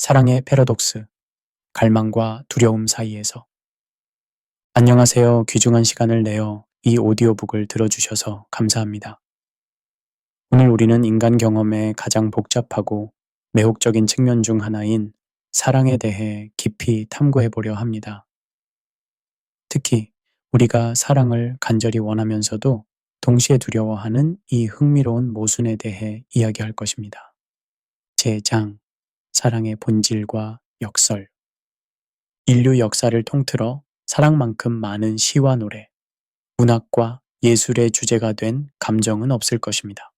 사랑의 패러독스, 갈망과 두려움 사이에서. 안녕하세요. 귀중한 시간을 내어 이 오디오북을 들어주셔서 감사합니다. 오늘 우리는 인간 경험의 가장 복잡하고 매혹적인 측면 중 하나인 사랑에 대해 깊이 탐구해 보려 합니다. 특히 우리가 사랑을 간절히 원하면서도 동시에 두려워하는 이 흥미로운 모순에 대해 이야기할 것입니다. 제 장, 사랑의 본질과 역설. 인류 역사를 통틀어 사랑만큼 많은 시와 노래, 문학과 예술의 주제가 된 감정은 없을 것입니다.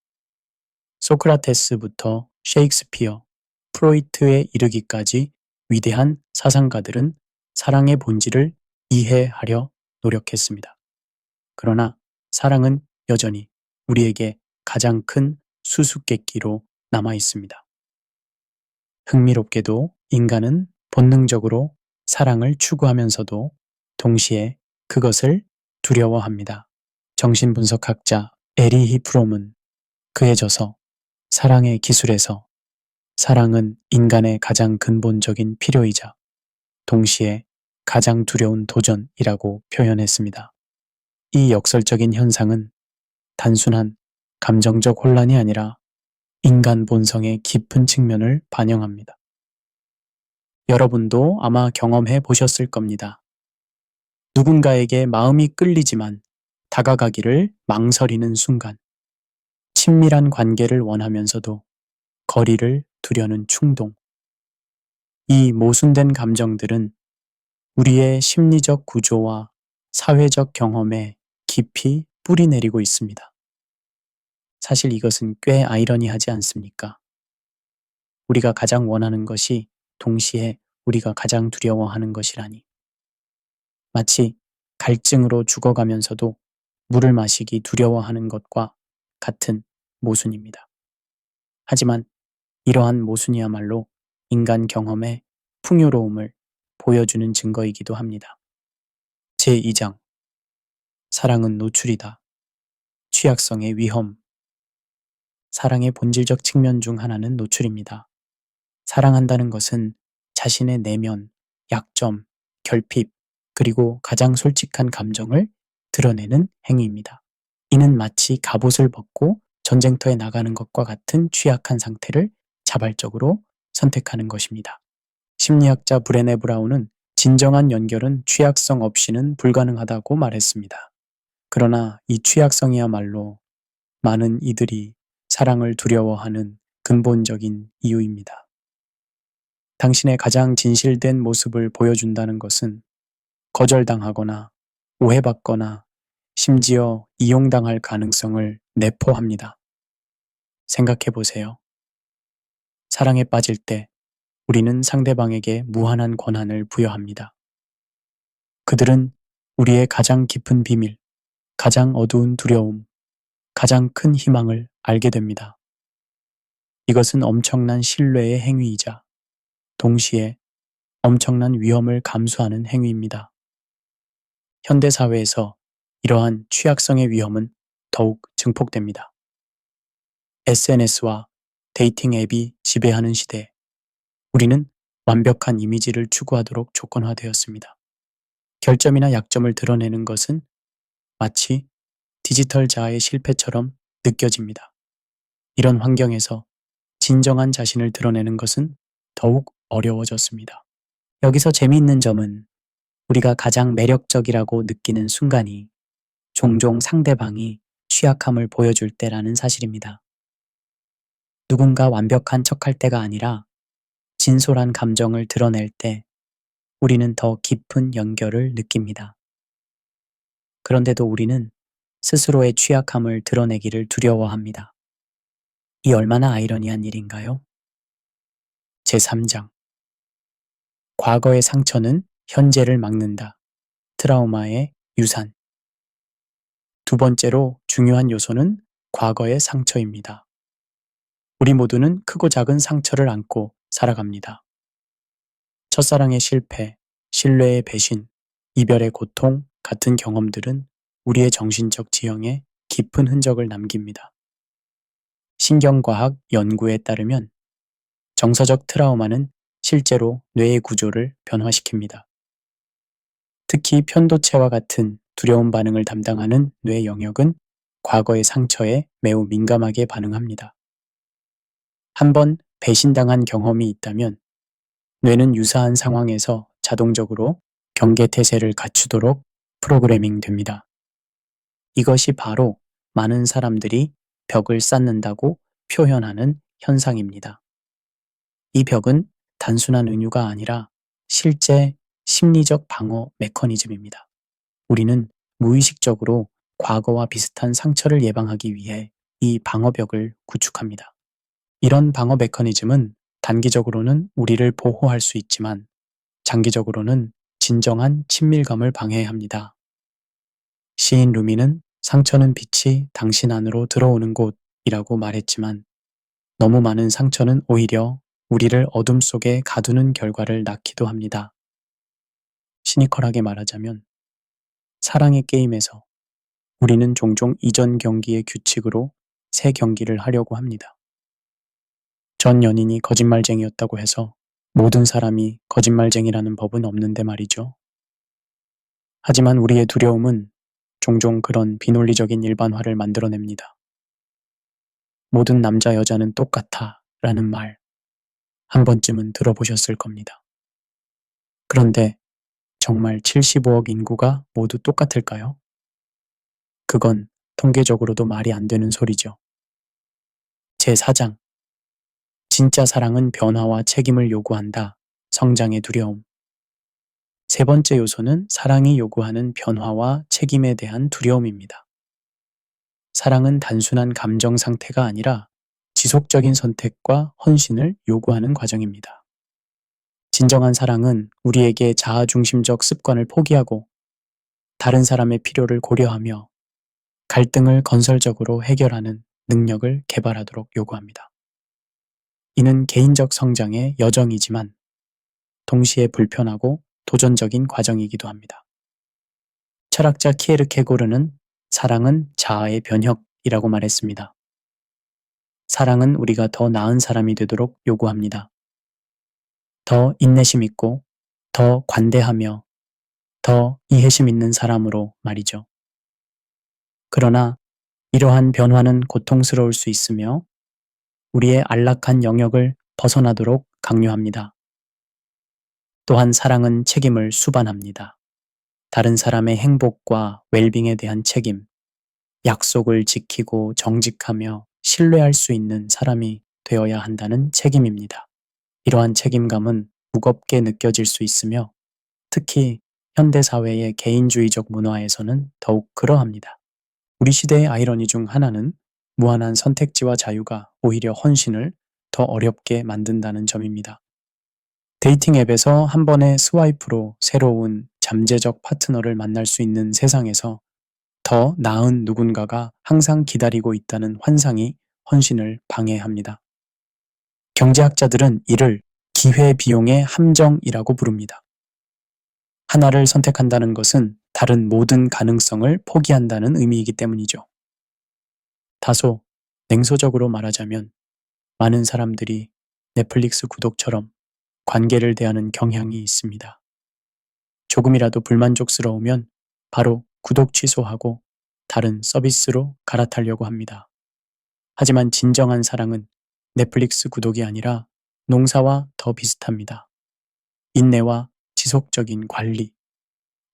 소크라테스부터 셰익스피어, 프로이트에 이르기까지 위대한 사상가들은 사랑의 본질을 이해하려 노력했습니다. 그러나 사랑은 여전히 우리에게 가장 큰 수수께끼로 남아 있습니다. 흥미롭게도 인간은 본능적으로 사랑을 추구하면서도 동시에 그것을 두려워합니다. 정신분석학자 에리히 프롬은 그에 져서 사랑의 기술에서 사랑은 인간의 가장 근본적인 필요이자 동시에 가장 두려운 도전이라고 표현했습니다. 이 역설적인 현상은 단순한 감정적 혼란이 아니라 인간 본성의 깊은 측면을 반영합니다. 여러분도 아마 경험해 보셨을 겁니다. 누군가에게 마음이 끌리지만 다가가기를 망설이는 순간, 친밀한 관계를 원하면서도 거리를 두려는 충동. 이 모순된 감정들은 우리의 심리적 구조와 사회적 경험에 깊이 뿌리내리고 있습니다. 사실 이것은 꽤 아이러니하지 않습니까? 우리가 가장 원하는 것이 동시에 우리가 가장 두려워하는 것이라니. 마치 갈증으로 죽어가면서도 물을 마시기 두려워하는 것과 같은 모순입니다. 하지만 이러한 모순이야말로 인간 경험의 풍요로움을 보여주는 증거이기도 합니다. 제2장, 사랑은 노출이다. 취약성의 위험. 사랑의 본질적 측면 중 하나는 노출입니다. 사랑한다는 것은 자신의 내면, 약점, 결핍, 그리고 가장 솔직한 감정을 드러내는 행위입니다. 이는 마치 갑옷을 벗고 전쟁터에 나가는 것과 같은 취약한 상태를 자발적으로 선택하는 것입니다. 심리학자 브레네 브라운은 진정한 연결은 취약성 없이는 불가능하다고 말했습니다. 그러나 이 취약성이야말로 많은 이들이 사랑을 두려워하는 근본적인 이유입니다. 당신의 가장 진실된 모습을 보여준다는 것은 거절당하거나 오해받거나 심지어 이용당할 가능성을 내포합니다. 생각해 보세요. 사랑에 빠질 때 우리는 상대방에게 무한한 권한을 부여합니다. 그들은 우리의 가장 깊은 비밀, 가장 어두운 두려움, 가장 큰 희망을 알게 됩니다. 이것은 엄청난 신뢰의 행위이자 동시에 엄청난 위험을 감수하는 행위입니다. 현대사회에서 이러한 취약성의 위험은 더욱 증폭됩니다. SNS와 데이팅 앱이 지배하는 시대, 우리는 완벽한 이미지를 추구하도록 조건화되었습니다. 결점이나 약점을 드러내는 것은 마치 디지털 자아의 실패처럼 느껴집니다. 이런 환경에서 진정한 자신을 드러내는 것은 더욱 어려워졌습니다. 여기서 재미있는 점은 우리가 가장 매력적이라고 느끼는 순간이 종종 상대방이 취약함을 보여줄 때라는 사실입니다. 누군가 완벽한 척할 때가 아니라 진솔한 감정을 드러낼 때 우리는 더 깊은 연결을 느낍니다. 그런데도 우리는 스스로의 취약함을 드러내기를 두려워합니다. 이 얼마나 아이러니한 일인가요? 제3장, 과거의 상처는 현재를 막는다. 트라우마의 유산. 두 번째로 중요한 요소는 과거의 상처입니다. 우리 모두는 크고 작은 상처를 안고 살아갑니다. 첫사랑의 실패, 신뢰의 배신, 이별의 고통 같은 경험들은 우리의 정신적 지형에 깊은 흔적을 남깁니다. 신경과학 연구에 따르면 정서적 트라우마는 실제로 뇌의 구조를 변화시킵니다. 특히 편도체와 같은 두려움 반응을 담당하는 뇌 영역은 과거의 상처에 매우 민감하게 반응합니다. 한번 배신당한 경험이 있다면 뇌는 유사한 상황에서 자동적으로 경계 태세를 갖추도록 프로그래밍 됩니다. 이것이 바로 많은 사람들이 벽을 쌓는다고 표현하는 현상입니다. 이 벽은 단순한 은유가 아니라 실제 심리적 방어 메커니즘입니다. 우리는 무의식적으로 과거와 비슷한 상처를 예방하기 위해 이 방어벽을 구축합니다. 이런 방어 메커니즘은 단기적으로는 우리를 보호할 수 있지만 장기적으로는 진정한 친밀감을 방해합니다. 시인 루미는 상처는 빛이 당신 안으로 들어오는 곳이라고 말했지만 너무 많은 상처는 오히려 우리를 어둠 속에 가두는 결과를 낳기도 합니다. 시니컬하게 말하자면 사랑의 게임에서 우리는 종종 이전 경기의 규칙으로 새 경기를 하려고 합니다. 전 연인이 거짓말쟁이였다고 해서 모든 사람이 거짓말쟁이라는 법은 없는데 말이죠. 하지만 우리의 두려움은 종종 그런 비논리적인 일반화를 만들어냅니다. 모든 남자 여자는 똑같아 라는 말 한 번쯤은 들어보셨을 겁니다. 그런데 정말 75억 인구가 모두 똑같을까요? 그건 통계적으로도 말이 안 되는 소리죠. 제4장 진짜 사랑은 변화와 책임을 요구한다. 성장의 두려움. 세 번째 요소는 사랑이 요구하는 변화와 책임에 대한 두려움입니다. 사랑은 단순한 감정 상태가 아니라 지속적인 선택과 헌신을 요구하는 과정입니다. 진정한 사랑은 우리에게 자아중심적 습관을 포기하고 다른 사람의 필요를 고려하며 갈등을 건설적으로 해결하는 능력을 개발하도록 요구합니다. 이는 개인적 성장의 여정이지만 동시에 불편하고 도전적인 과정이기도 합니다. 철학자 키에르케고르는 사랑은 자아의 변혁이라고 말했습니다. 사랑은 우리가 더 나은 사람이 되도록 요구합니다. 더 인내심 있고, 더 관대하며, 더 이해심 있는 사람으로 말이죠. 그러나 이러한 변화는 고통스러울 수 있으며 우리의 안락한 영역을 벗어나도록 강요합니다. 또한 사랑은 책임을 수반합니다. 다른 사람의 행복과 웰빙에 대한 책임, 약속을 지키고 정직하며 신뢰할 수 있는 사람이 되어야 한다는 책임입니다. 이러한 책임감은 무겁게 느껴질 수 있으며 특히 현대사회의 개인주의적 문화에서는 더욱 그러합니다. 우리 시대의 아이러니 중 하나는 무한한 선택지와 자유가 오히려 헌신을 더 어렵게 만든다는 점입니다. 데이팅 앱에서 한 번의 스와이프로 새로운 잠재적 파트너를 만날 수 있는 세상에서 더 나은 누군가가 항상 기다리고 있다는 환상이 헌신을 방해합니다. 경제학자들은 이를 기회비용의 함정이라고 부릅니다. 하나를 선택한다는 것은 다른 모든 가능성을 포기한다는 의미이기 때문이죠. 다소 냉소적으로 말하자면 많은 사람들이 넷플릭스 구독처럼 관계를 대하는 경향이 있습니다. 조금이라도 불만족스러우면 바로 구독 취소하고 다른 서비스로 갈아타려고 합니다. 하지만 진정한 사랑은 넷플릭스 구독이 아니라 농사와 더 비슷합니다. 인내와 지속적인 관리,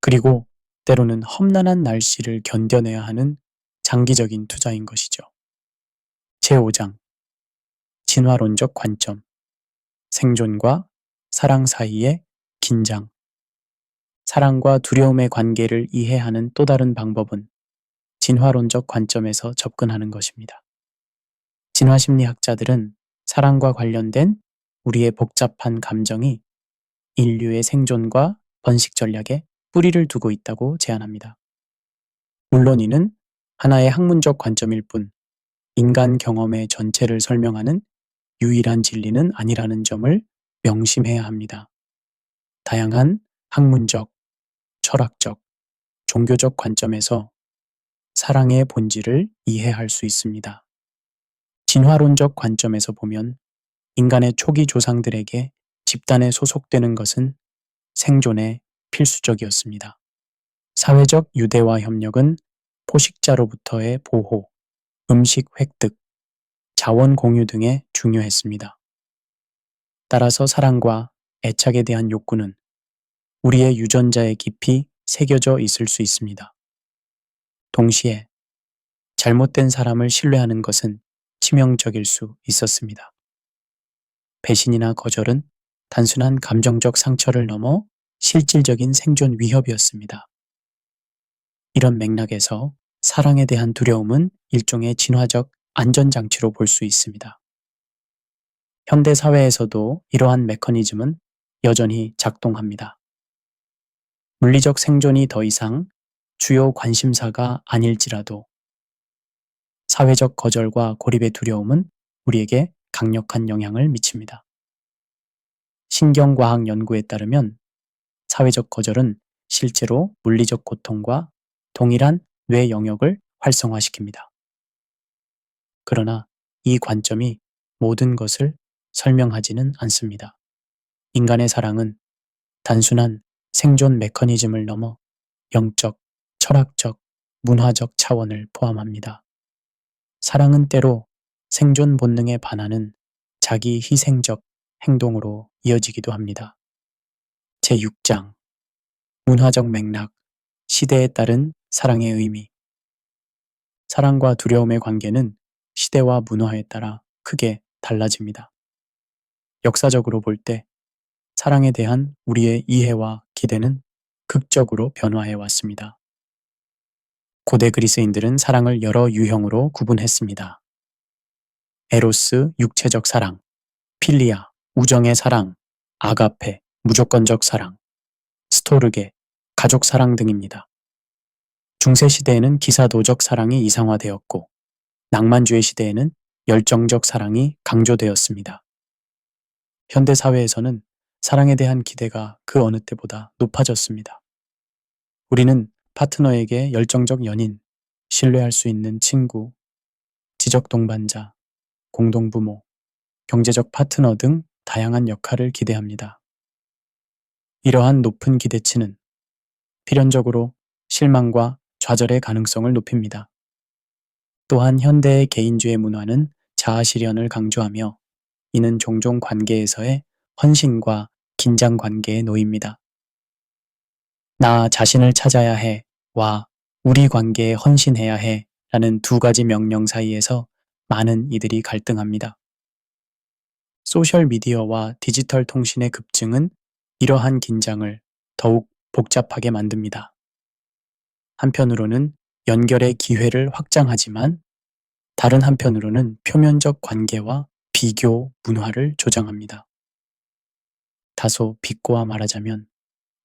그리고 때로는 험난한 날씨를 견뎌내야 하는 장기적인 투자인 것이죠. 제5장 진화론적 관점 생존과 사랑 사이의 긴장 사랑과 두려움의 관계를 이해하는 또 다른 방법은 진화론적 관점에서 접근하는 것입니다. 진화심리학자들은 사랑과 관련된 우리의 복잡한 감정이 인류의 생존과 번식 전략에 뿌리를 두고 있다고 제안합니다. 물론 이는 하나의 학문적 관점일 뿐 인간 경험의 전체를 설명하는 유일한 진리는 아니라는 점을 명심해야 합니다. 다양한 학문적, 철학적, 종교적 관점에서 사랑의 본질을 이해할 수 있습니다. 진화론적 관점에서 보면 인간의 초기 조상들에게 집단에 소속되는 것은 생존에 필수적이었습니다. 사회적 유대와 협력은 포식자로부터의 보호, 음식 획득, 자원 공유 등에 중요했습니다. 따라서 사랑과 애착에 대한 욕구는 우리의 유전자에 깊이 새겨져 있을 수 있습니다. 동시에 잘못된 사람을 신뢰하는 것은 치명적일 수 있었습니다. 배신이나 거절은 단순한 감정적 상처를 넘어 실질적인 생존 위협이었습니다. 이런 맥락에서 사랑에 대한 두려움은 일종의 진화적 안전장치로 볼 수 있습니다. 현대 사회에서도 이러한 메커니즘은 여전히 작동합니다. 물리적 생존이 더 이상 주요 관심사가 아닐지라도 사회적 거절과 고립의 두려움은 우리에게 강력한 영향을 미칩니다. 신경과학 연구에 따르면 사회적 거절은 실제로 물리적 고통과 동일한 뇌 영역을 활성화시킵니다. 그러나 이 관점이 모든 것을 설명하지는 않습니다. 인간의 사랑은 단순한 생존 메커니즘을 넘어 영적, 철학적, 문화적 차원을 포함합니다. 사랑은 때로 생존 본능에 반하는 자기 희생적 행동으로 이어지기도 합니다. 제6장 문화적 맥락, 시대에 따른 사랑의 의미. 사랑과 두려움의 관계는 시대와 문화에 따라 크게 달라집니다. 역사적으로 볼 때 사랑에 대한 우리의 이해와 기대는 극적으로 변화해 왔습니다. 고대 그리스인들은 사랑을 여러 유형으로 구분했습니다. 에로스, 육체적 사랑, 필리아, 우정의 사랑, 아가페, 무조건적 사랑, 스토르게, 가족 사랑 등입니다. 중세시대에는 기사도적 사랑이 이상화되었고, 낭만주의 시대에는 열정적 사랑이 강조되었습니다. 현대사회에서는 사랑에 대한 기대가 그 어느 때보다 높아졌습니다. 우리는 파트너에게 열정적 연인, 신뢰할 수 있는 친구, 지적 동반자, 공동부모, 경제적 파트너 등 다양한 역할을 기대합니다. 이러한 높은 기대치는 필연적으로 실망과 좌절의 가능성을 높입니다. 또한 현대의 개인주의 문화는 자아실현을 강조하며 이는 종종 관계에서의 헌신과 긴장 관계에 놓입니다. 나 자신을 찾아야 해와 우리 관계에 헌신해야 해 라는 두 가지 명령 사이에서 많은 이들이 갈등합니다. 소셜미디어와 디지털 통신의 급증은 이러한 긴장을 더욱 복잡하게 만듭니다. 한편으로는 연결의 기회를 확장하지만 다른 한편으로는 표면적 관계와 비교 문화를 조장합니다. 다소 비꼬아 말하자면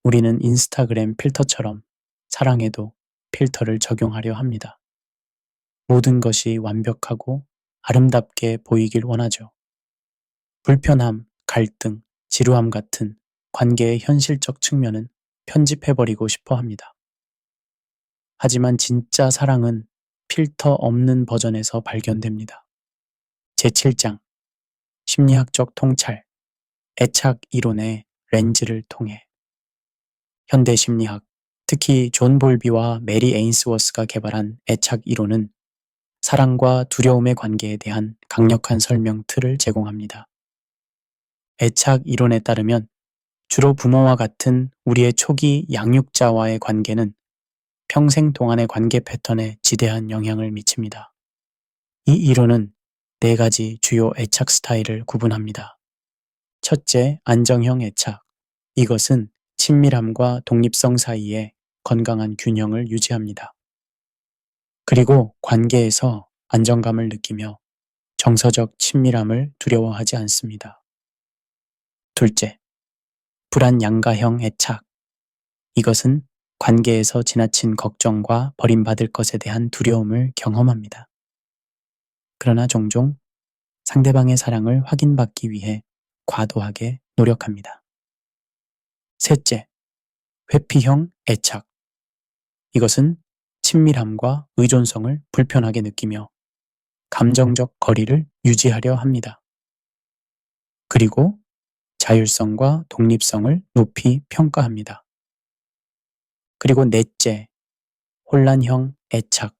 우리는 인스타그램 필터처럼 사랑에도 필터를 적용하려 합니다. 모든 것이 완벽하고 아름답게 보이길 원하죠. 불편함, 갈등, 지루함 같은 관계의 현실적 측면은 편집해버리고 싶어 합니다. 하지만 진짜 사랑은 필터 없는 버전에서 발견됩니다. 제7장 심리학적 통찰, 애착 이론의 렌즈를 통해 현대 심리학, 특히 존 볼비와 메리 에인스워스가 개발한 애착 이론은 사랑과 두려움의 관계에 대한 강력한 설명 틀을 제공합니다. 애착 이론에 따르면 주로 부모와 같은 우리의 초기 양육자와의 관계는 평생 동안의 관계 패턴에 지대한 영향을 미칩니다. 이 이론은 4가지 주요 애착 스타일을 구분합니다. 첫째, 안정형 애착. 이것은 친밀함과 독립성 사이에 건강한 균형을 유지합니다. 그리고 관계에서 안정감을 느끼며 정서적 친밀함을 두려워하지 않습니다. 둘째, 불안양가형 애착. 이것은 관계에서 지나친 걱정과 버림받을 것에 대한 두려움을 경험합니다. 그러나 종종 상대방의 사랑을 확인받기 위해 과도하게 노력합니다. 셋째, 회피형 애착. 이것은 친밀함과 의존성을 불편하게 느끼며 감정적 거리를 유지하려 합니다. 그리고 자율성과 독립성을 높이 평가합니다. 그리고 넷째, 혼란형 애착.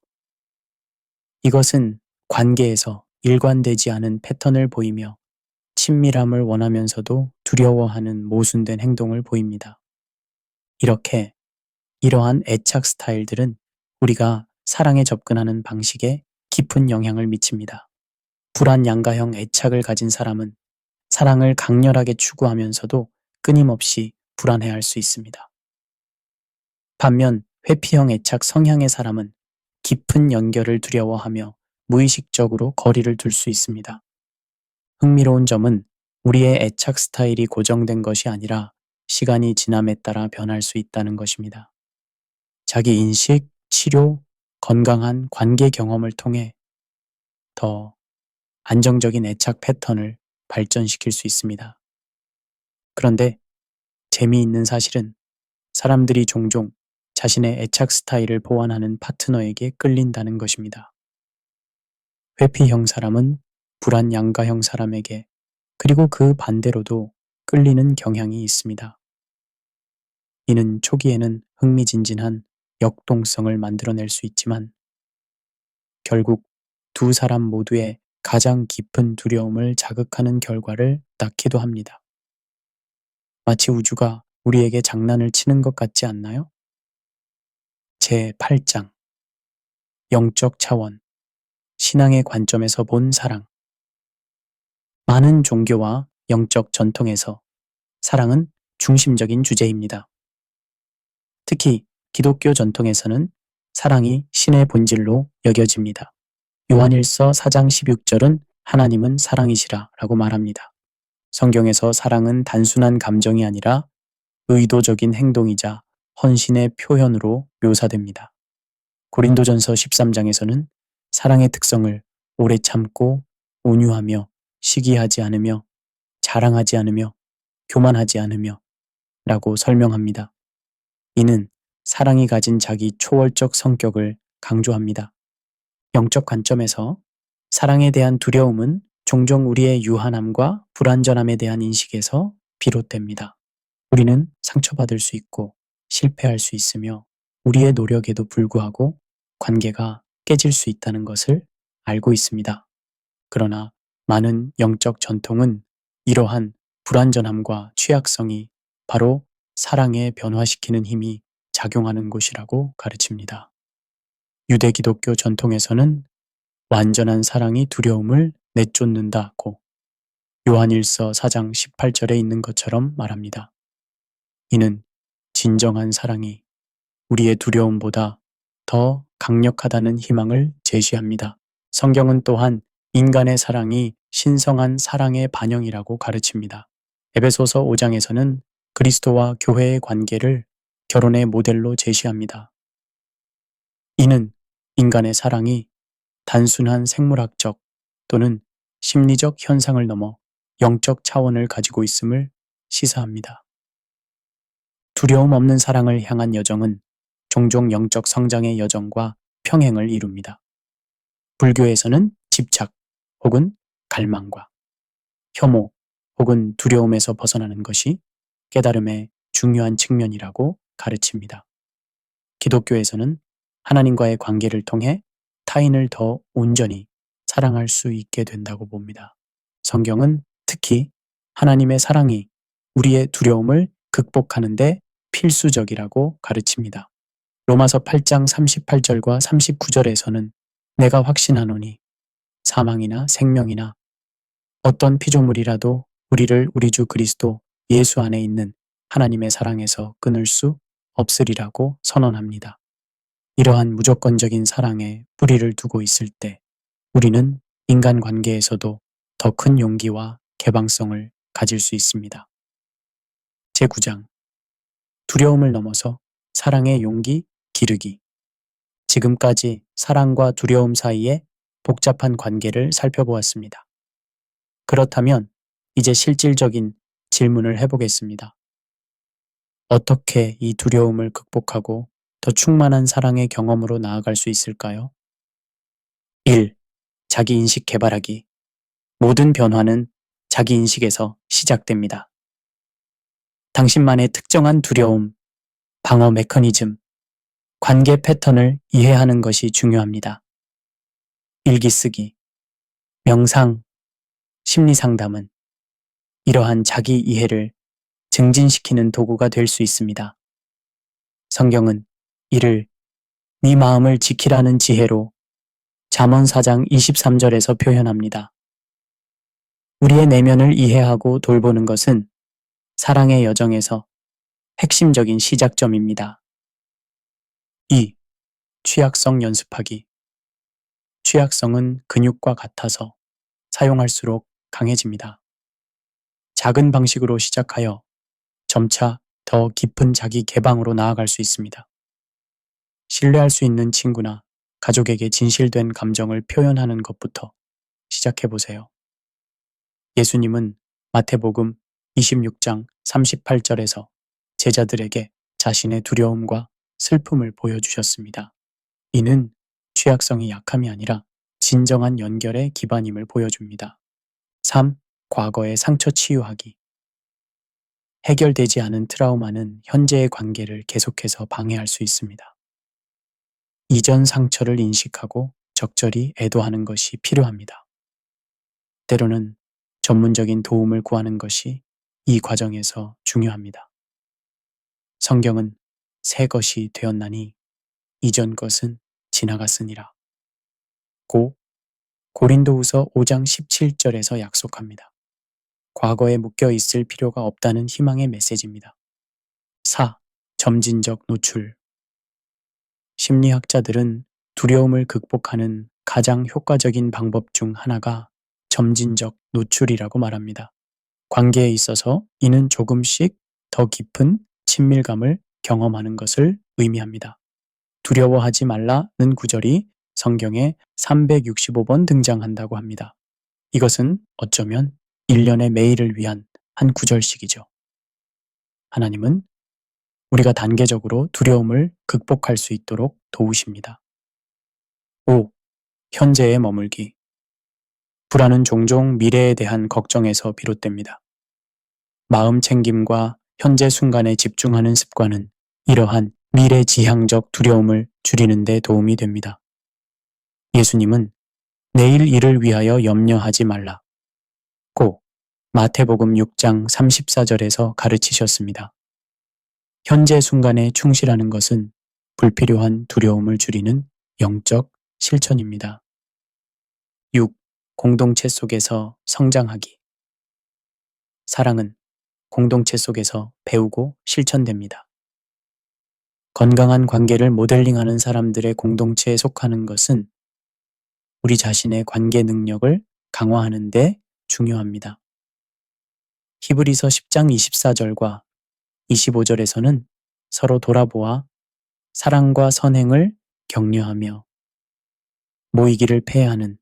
이것은 관계에서 일관되지 않은 패턴을 보이며 친밀함을 원하면서도 두려워하는 모순된 행동을 보입니다. 이렇게 이러한 애착 스타일들은 우리가 사랑에 접근하는 방식에 깊은 영향을 미칩니다. 불안양가형 애착을 가진 사람은 사랑을 강렬하게 추구하면서도 끊임없이 불안해할 수 있습니다. 반면 회피형 애착 성향의 사람은 깊은 연결을 두려워하며 무의식적으로 거리를 둘 수 있습니다. 흥미로운 점은 우리의 애착 스타일이 고정된 것이 아니라 시간이 지남에 따라 변할 수 있다는 것입니다. 자기 인식, 치료, 건강한 관계 경험을 통해 더 안정적인 애착 패턴을 발전시킬 수 있습니다. 그런데 재미있는 사실은 사람들이 종종 자신의 애착 스타일을 보완하는 파트너에게 끌린다는 것입니다. 회피형 사람은 불안양가형 사람에게 그리고 그 반대로도 끌리는 경향이 있습니다. 이는 초기에는 흥미진진한 역동성을 만들어낼 수 있지만 결국 두 사람 모두의 가장 깊은 두려움을 자극하는 결과를 낳기도 합니다. 마치 우주가 우리에게 장난을 치는 것 같지 않나요? 제8장 영적 차원, 신앙의 관점에서 본 사랑. 많은 종교와 영적 전통에서 사랑은 중심적인 주제입니다. 특히 기독교 전통에서는 사랑이 신의 본질로 여겨집니다. 요한일서 4장 16절은 하나님은 사랑이시라 라고 말합니다. 성경에서 사랑은 단순한 감정이 아니라 의도적인 행동이자 헌신의 표현으로 묘사됩니다. 고린도전서 13장에서는 사랑의 특성을 오래 참고 온유하며 시기하지 않으며 자랑하지 않으며 교만하지 않으며 라고 설명합니다. 이는 사랑이 가진 자기 초월적 성격을 강조합니다. 영적 관점에서 사랑에 대한 두려움은 종종 우리의 유한함과 불완전함에 대한 인식에서 비롯됩니다. 우리는 상처받을 수 있고 실패할 수 있으며 우리의 노력에도 불구하고 관계가 깨질 수 있다는 것을 알고 있습니다. 그러나 많은 영적 전통은 이러한 불완전함과 취약성이 바로 사랑에 변화시키는 힘이 작용하는 곳이라고 가르칩니다. 유대 기독교 전통에서는 완전한 사랑이 두려움을 내쫓는다고 요한일서 4장 18절에 있는 것처럼 말합니다. 이는 진정한 사랑이 우리의 두려움보다 더 강력하다는 희망을 제시합니다. 성경은 또한 인간의 사랑이 신성한 사랑의 반영이라고 가르칩니다. 에베소서 5장에서는 그리스도와 교회의 관계를 결혼의 모델로 제시합니다. 이는 인간의 사랑이 단순한 생물학적 또는 심리적 현상을 넘어 영적 차원을 가지고 있음을 시사합니다. 두려움 없는 사랑을 향한 여정은 종종 영적 성장의 여정과 평행을 이룹니다. 불교에서는 집착 혹은 갈망과 혐오 혹은 두려움에서 벗어나는 것이 깨달음의 중요한 측면이라고 가르칩니다. 기독교에서는 하나님과의 관계를 통해 타인을 더 온전히 사랑할 수 있게 된다고 봅니다. 성경은 특히 하나님의 사랑이 우리의 두려움을 극복하는 데 필수적이라고 가르칩니다. 로마서 8장 38절과 39절에서는 내가 확신하노니 사망이나 생명이나 어떤 피조물이라도 우리를 우리 주 그리스도 예수 안에 있는 하나님의 사랑에서 끊을 수 없으리라고 선언합니다. 이러한 무조건적인 사랑에 뿌리를 두고 있을 때 우리는 인간관계에서도 더 큰 용기와 개방성을 가질 수 있습니다. 제9장 두려움을 넘어서 사랑의 용기 기르기. 지금까지 사랑과 두려움 사이의 복잡한 관계를 살펴보았습니다. 그렇다면 이제 실질적인 질문을 해보겠습니다. 어떻게 이 두려움을 극복하고 더 충만한 사랑의 경험으로 나아갈 수 있을까요? 1. 자기인식 개발하기. 모든 변화는 자기인식에서 시작됩니다. 당신만의 특정한 두려움, 방어 메커니즘, 관계 패턴을 이해하는 것이 중요합니다. 일기 쓰기, 명상, 심리 상담은 이러한 자기 이해를 증진시키는 도구가 될 수 있습니다. 성경은 이를 네 마음을 지키라는 지혜로 잠언 4장 23절에서 표현합니다. 우리의 내면을 이해하고 돌보는 것은 사랑의 여정에서 핵심적인 시작점입니다. 2. 취약성 연습하기. 취약성은 근육과 같아서 사용할수록 강해집니다. 작은 방식으로 시작하여 점차 더 깊은 자기 개방으로 나아갈 수 있습니다. 신뢰할 수 있는 친구나 가족에게 진실된 감정을 표현하는 것부터 시작해보세요. 예수님은 마태복음 26장 38절에서 제자들에게 자신의 두려움과 슬픔을 보여주셨습니다. 이는 취약성이 약함이 아니라 진정한 연결의 기반임을 보여줍니다. 3. 과거의 상처 치유하기. 해결되지 않은 트라우마는 현재의 관계를 계속해서 방해할 수 있습니다. 이전 상처를 인식하고 적절히 애도하는 것이 필요합니다. 때로는 전문적인 도움을 구하는 것이 이 과정에서 중요합니다. 성경은 새 것이 되었나니 이전 것은 지나갔으니라. 고린도후서 5장 17절에서 약속합니다. 과거에 묶여 있을 필요가 없다는 희망의 메시지입니다. 4. 점진적 노출. 심리학자들은 두려움을 극복하는 가장 효과적인 방법 중 하나가 점진적 노출이라고 말합니다. 관계에 있어서 이는 조금씩 더 깊은 친밀감을 경험하는 것을 의미합니다. 두려워하지 말라는 구절이 성경에 365번 등장한다고 합니다. 이것은 어쩌면 1년의 매일을 위한 한 구절씩이죠. 하나님은 우리가 단계적으로 두려움을 극복할 수 있도록 도우십니다. 5. 현재에 머물기. 불안은 종종 미래에 대한 걱정에서 비롯됩니다. 마음 챙김과 현재 순간에 집중하는 습관은 이러한 미래지향적 두려움을 줄이는 데 도움이 됩니다. 예수님은 내일 일을 위하여 염려하지 말라고 마태복음 6장 34절에서 가르치셨습니다. 현재 순간에 충실하는 것은 불필요한 두려움을 줄이는 영적 실천입니다. 6. 공동체 속에서 성장하기. 사랑은 공동체 속에서 배우고 실천됩니다. 건강한 관계를 모델링하는 사람들의 공동체에 속하는 것은 우리 자신의 관계 능력을 강화하는 데 중요합니다. 히브리서 10장 24절과 25절에서는 서로 돌아보아 사랑과 선행을 격려하며 모이기를 폐하는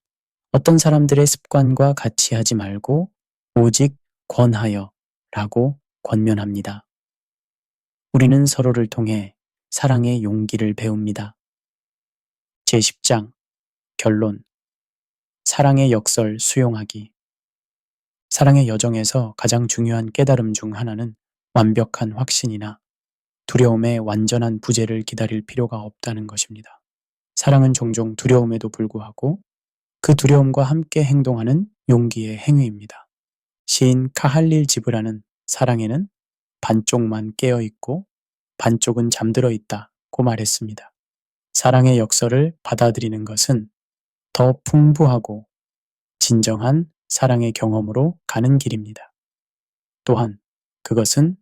어떤 사람들의 습관과 같이 하지 말고 오직 권하여 라고 권면합니다. 우리는 서로를 통해 사랑의 용기를 배웁니다. 제10장 결론. 사랑의 역설 수용하기. 사랑의 여정에서 가장 중요한 깨달음 중 하나는 완벽한 확신이나 두려움의 완전한 부재를 기다릴 필요가 없다는 것입니다. 사랑은 종종 두려움에도 불구하고 그 두려움과 함께 행동하는 용기의 행위입니다. 시인 카할릴 지브라는 사랑에는 반쪽만 깨어있고 반쪽은 잠들어 있다고 말했습니다. 사랑의 역설을 받아들이는 것은 더 풍부하고 진정한 사랑의 경험으로 가는 길입니다. 또한 그것은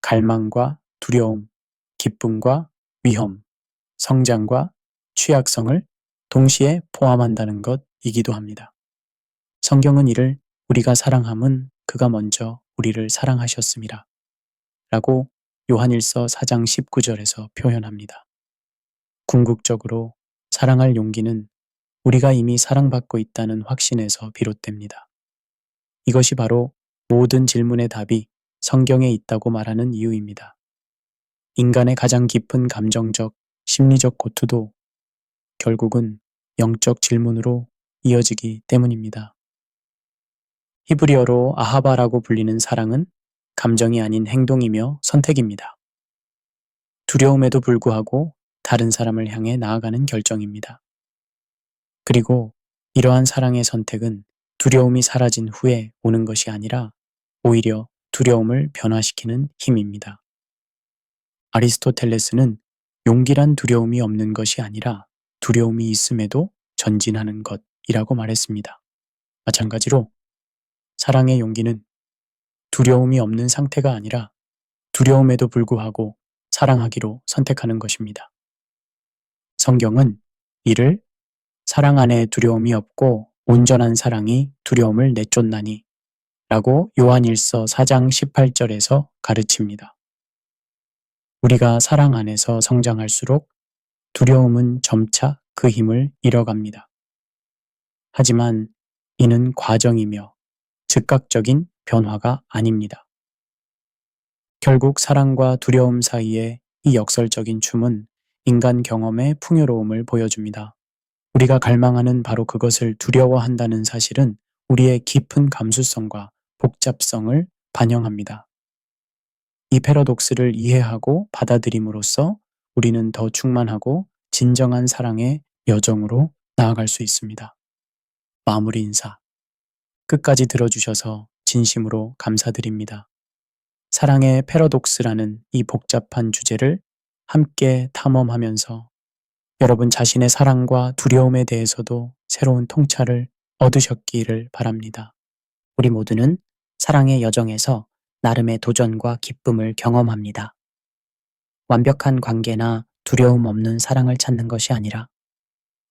갈망과 두려움, 기쁨과 위험, 성장과 취약성을 동시에 포함한다는 것이기도 합니다. 성경은 이를 우리가 사랑함은 그가 먼저 우리를 사랑하셨습니다. 라고 요한일서 4장 19절에서 표현합니다. 궁극적으로 사랑할 용기는 우리가 이미 사랑받고 있다는 확신에서 비롯됩니다. 이것이 바로 모든 질문의 답이 성경에 있다고 말하는 이유입니다. 인간의 가장 깊은 감정적, 심리적 고투도 결국은 영적 질문으로 이어지기 때문입니다. 히브리어로 아하바라고 불리는 사랑은 감정이 아닌 행동이며 선택입니다. 두려움에도 불구하고 다른 사람을 향해 나아가는 결정입니다. 그리고 이러한 사랑의 선택은 두려움이 사라진 후에 오는 것이 아니라 오히려 두려움을 변화시키는 힘입니다. 아리스토텔레스는 용기란 두려움이 없는 것이 아니라 두려움이 있음에도 전진하는 것이라고 말했습니다. 마찬가지로 사랑의 용기는 두려움이 없는 상태가 아니라 두려움에도 불구하고 사랑하기로 선택하는 것입니다. 성경은 이를 사랑 안에 두려움이 없고 온전한 사랑이 두려움을 내쫓나니 라고 요한일서 4장 18절에서 가르칩니다. 우리가 사랑 안에서 성장할수록 두려움은 점차 그 힘을 잃어갑니다. 하지만 이는 과정이며 즉각적인 변화가 아닙니다. 결국 사랑과 두려움 사이의 이 역설적인 춤은 인간 경험의 풍요로움을 보여줍니다. 우리가 갈망하는 바로 그것을 두려워한다는 사실은 우리의 깊은 감수성과 복잡성을 반영합니다. 이 패러독스를 이해하고 받아들임으로써 우리는 더 충만하고 진정한 사랑의 여정으로 나아갈 수 있습니다. 마무리 인사. 끝까지 들어주셔서 진심으로 감사드립니다. 사랑의 패러독스라는 이 복잡한 주제를 함께 탐험하면서 여러분 자신의 사랑과 두려움에 대해서도 새로운 통찰을 얻으셨기를 바랍니다. 우리 모두는 사랑의 여정에서 나름의 도전과 기쁨을 경험합니다. 완벽한 관계나 두려움 없는 사랑을 찾는 것이 아니라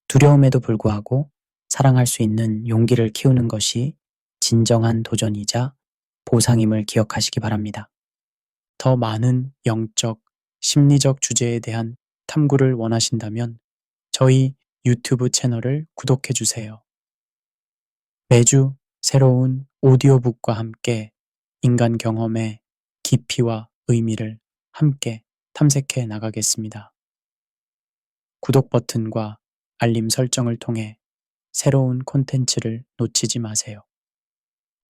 두려움에도 불구하고 사랑할 수 있는 용기를 키우는 것이 진정한 도전이자 보상임을 기억하시기 바랍니다. 더 많은 영적, 심리적 주제에 대한 탐구를 원하신다면 저희 유튜브 채널을 구독해 주세요. 매주 새로운 오디오북과 함께 인간 경험의 깊이와 의미를 함께 탐색해 나가겠습니다. 구독 버튼과 알림 설정을 통해 새로운 콘텐츠를 놓치지 마세요.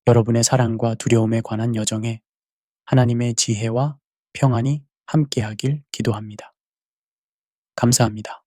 여러분의 사랑과 두려움에 관한 여정에 하나님의 지혜와 평안이 함께하길 기도합니다. 감사합니다.